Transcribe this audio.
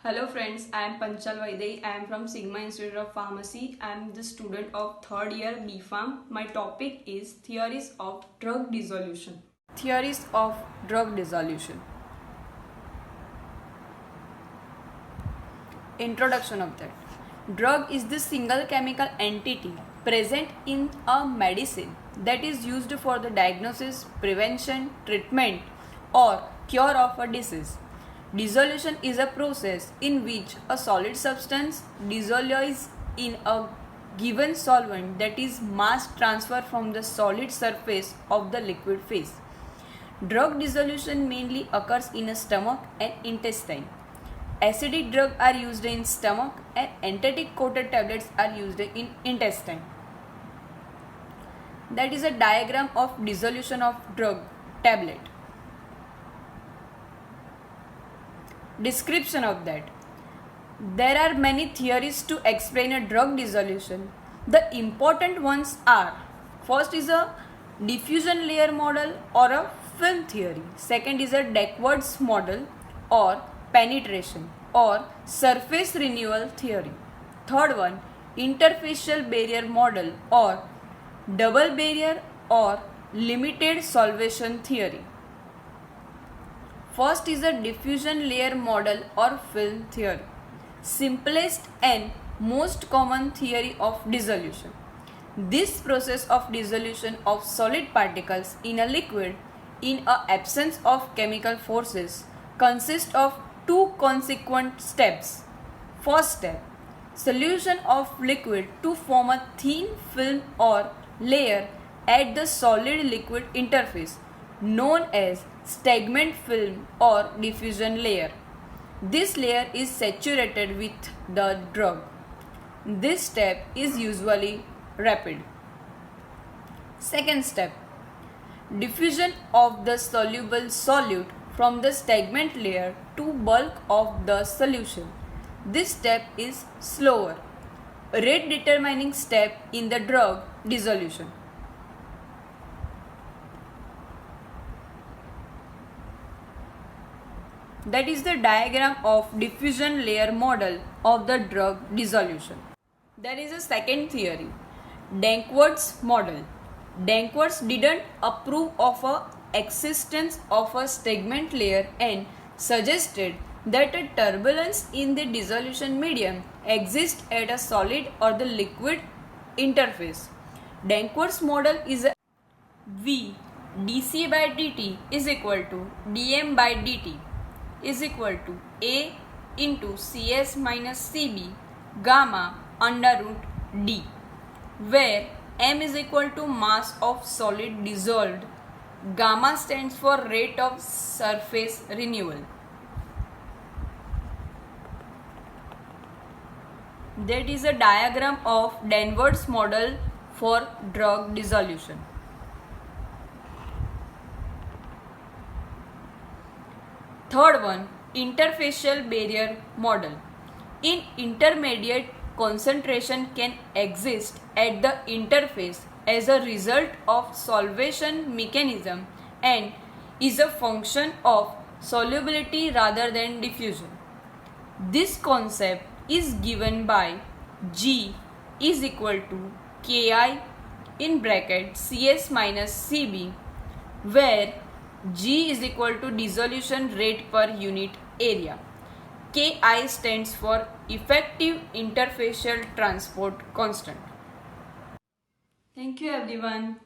Hello friends, I am Panchal Vaidei. I am from Sigma Institute of Pharmacy. I am the student of third year B.Pharm. My topic is Theories of Drug Dissolution. Theories of Drug Dissolution. Introduction of that. Drug is the single chemical entity present in a medicine that is used for the diagnosis, prevention, treatment or cure of a disease. Dissolution is a process in which a solid substance dissolves in a given solvent, that is mass transfer from the solid surface of the liquid phase. Drug dissolution mainly occurs in a stomach and intestine. Acidic drugs are used in stomach and enteric coated tablets are used in intestine. That is a diagram of dissolution of drug tablet. Description of that. There are many theories to explain a drug dissolution. The important ones are: first is a diffusion layer model or a film theory. Second is a Duckworth's model or penetration or surface renewal theory. Third one, interfacial barrier model or double barrier or limited solvation theory. First is a diffusion layer model or film theory. Simplest and most common theory of dissolution. This process of dissolution of solid particles in a liquid in a absence of chemical forces consists of two consequent steps. First step, solution of liquid to form a thin film or layer at the solid liquid interface known as stagnant film or diffusion layer. This layer is saturated with the drug. This step is usually rapid. Second step, diffusion of the soluble solute from the stagnant layer to bulk of the solution. This step is slower, rate determining step in the drug dissolution. That is the diagram of diffusion layer model of the drug dissolution. There is a second theory, Duckworth's model. Duckworth didn't approve of the existence of a stagnant layer and suggested that a turbulence in the dissolution medium exists at a solid or the liquid interface. Duckworth's model is a V dC by dt is equal to dm by dt is equal to A into Cs minus Cb gamma under root d, where m is equal to mass of solid dissolved. Gamma stands for rate of surface renewal. That is a diagram of Duckworth's model for drug dissolution. Third one, interfacial barrier model. In intermediate concentration can exist at the interface as a result of solvation mechanism and is a function of solubility rather than diffusion. This concept is given by G is equal to Ki in bracket Cs minus Cb, where G is equal to dissolution rate per unit area. Ki stands for effective interfacial transport constant. Thank you everyone.